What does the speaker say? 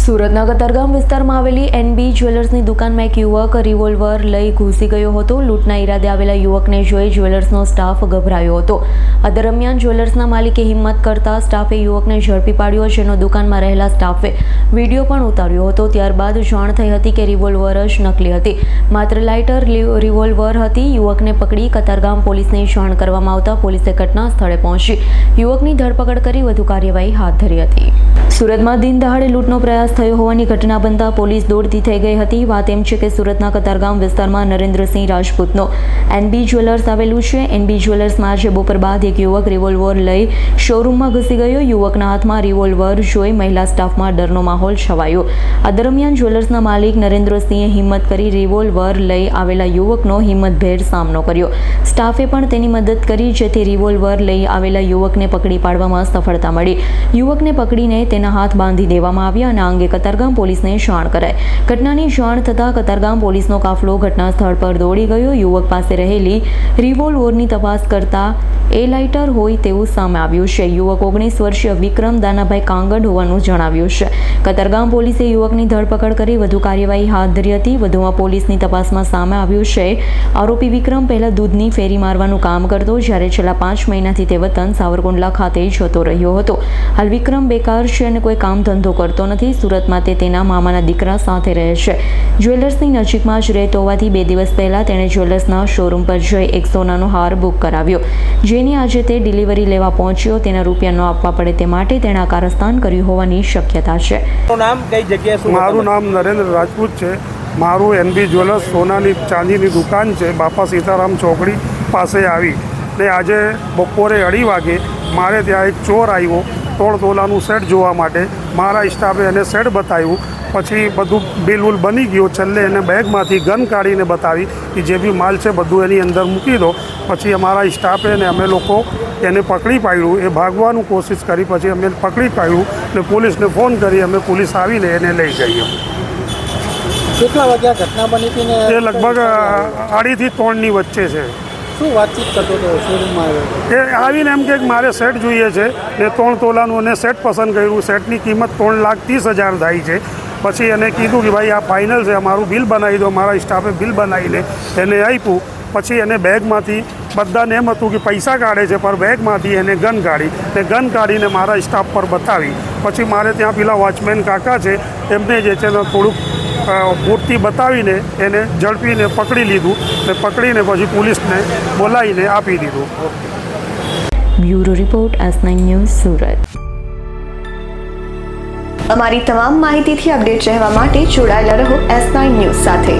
સુરતના કતારગામ વિસ્તારમાં આવેલી એનબી જ્વેલર્સની દુકાનમાં એક યુવક રિવોલ્વર લઈ ઘૂસી ગયો હતો. લૂંટના ઈરાદે આવેલા યુવકને જોઈ જ્વેલર્સનો સ્ટાફ ગભરાયો હતો. આ દરમિયાન જ્વેલર્સના માલિકે હિંમત કરતા સ્ટાફે યુવકને ઝડપી પાડ્યો, જેનો દુકાનમાં રહેલા સ્ટાફે વિડીયો પણ ઉતાર્યો હતો. ત્યારબાદ જાણ થઈ હતી કે રિવોલ્વર જ નકલી હતી, માત્ર લાઇટર રિવોલ્વર હતી. યુવકને પકડી કતારગામ પોલીસને જાણ કરવામાં આવતા પોલીસે ઘટના સ્થળે પહોંચી યુવકની ધરપકડ કરી વધુ કાર્યવાહી હાથ ધરી હતી. સુરતમાં દિન દહાડે લૂંટનો પ્રયાસ થયો હોવાની ઘટના બનતા પોલીસ દોડતી થઈ ગઈ હતી. વાત એમ છે કે સુરતના કતારગામ વિસ્તારમાં નરેન્દ્રસિંહ રાજપૂતનો એનબી જ્વેલર્સ આવેલું છે. એનબી જ્વેલર્સમાં આજે બપોર બાદ એક યુવક રિવોલ્વર લઈ શોરૂમમાં ઘૂસી ગયો. યુવકના હાથમાં રિવોલ્વર જોઈ મહિલા સ્ટાફમાં ડરનો માહોલ છવાયો. આ દરમિયાન જ્વેલર્સના માલિક નરેન્દ્રસિંહે હિંમત કરી રિવોલ્વર લઈ આવેલા યુવકનો હિંમતભેર સામનો કર્યો. સ્ટાફે પણ તેની મદદ કરી, જેથી રિવોલ્વર લઈ આવેલા યુવકને પકડી પાડવામાં સફળતા મળી. યુવકને પકડીને તેના હાથ બાંધી દેવામાં આવ્યા અને આ અંગે કતારગામ પોલીસને જાણ કરાઈ. ઘટનાની જાણ થતાં કતારગામ પોલીસનો કાફલો ઘટના સ્થળ પર દોડી ગયો. યુવક પાસે રહેલી રિવોલ્વરની તપાસ કરતા એ લાઇટર હોય તેવું સામે આવ્યું છે. યુવક 19 વર્ષીય વિક્રમ દાનાભાઈ કાંગડ હોવાનું જણાવ્યું છે. કતારગામ પોલીસે યુવકની ધરપકડ કરી વધુ કાર્યવાહી હાથ ધરી હતી. વધુમાં પોલીસની તપાસમાં સામે આવ્યું છે આરોપી વિક્રમ પહેલા દૂધની ફેરી મારવાનું કામ કરતો, જ્યારે છેલ્લા 5 મહિનાથી તે વતન સાવરકુંડલા ખાતે જતો રહ્યો હતો. હાલ વિક્રમ બેકાર છે અને કોઈ કામ ધંધો કરતો નથી. સુરતમાં તે તેના મામાના દીકરા સાથે રહે છે. જ્વેલર્સની નજીકમાં જ રહેતો હોવાથી 2 દિવસ પહેલા તેણે જ્વેલર્સના શોરૂમ પર જઈ એક સોનાનો હાર બુક કરાવ્યો, જેની આજે તે ડિલિવરી લેવા પહોંચ્યો. તેના રૂપિયા ન આપવા પડે તે માટે તેણે આ કારસ્તાન કર્યું હોવાની શક્યતા છે. મારું નામ નરેન્દ્ર રાજપૂત છે. મારું એનબી જ્વેલર્સ સોનાની ચાંદીની દુકાન છે, બાપા સીતારામ ચોકડી પાસે આવી ને આજે બપોરે 2:30 વાગે મારે ત્યાં એક ચોર આવ્યો 3 તોલાનું સેટ જોવા માટે. મારા સ્ટાફે એને સેટ બતાવ્યું, પછી બધું બિલ બની ગયું. છેલ્લે એને બેગમાંથી ગન કાઢીને બતાવી કે જે બી માલ છે બધું એની અંદર મૂકી દો. પછી અમારા સ્ટાફે ને અમે લોકો એને પકડી પાડ્યું. એ ભાગવાનું કોશિશ કરી, પછી અમે પકડી પાડ્યું ને પોલીસને ફોન કરી. અમે પોલીસ આવીને એને લઈ ગઈ. કેટલા વાગ્યા ઘટના બની હતી? એ લગભગ 2:30 થી 3 વચ્ચે છે. શું વાતચીત કરતો હતો શોરૂમમાં? એ આવીને એમ કે મારે સેટ જોઈએ છે ને 3 તોલાનું એને સેટ પસંદ કર્યું. સેટની કિંમત 3,30,000 થાય છે. પછી એને કીધું કે ભાઈ આ ફાઇનલ છે, અમારું બિલ બનાવી દો. મારા સ્ટાફે બિલ બનાવીને એને આપ્યું. પછી એને બેગમાંથી બધાને એમ હતું કે પૈસા કાઢે છે, પણ બેગમાંથી એને ગન કાઢી ને ગન કાઢીને મારા સ્ટાફ પર બતાવી. પછી મારે ત્યાં પેલા વોચમેન કાકા છે, એમને જે છે ને થોડુંક મૂર્તિ બતાવીને એને ઝડપીને પકડી લીધું ને પકડીને પછી પોલીસને બોલાવીને આપી દીધું. Bureau report S9 news Surat. અમારી તમામ માહિતીથી અપડેટ રહેવા માટે જોડાયેલા રહો S9 ન્યૂઝ સાથે.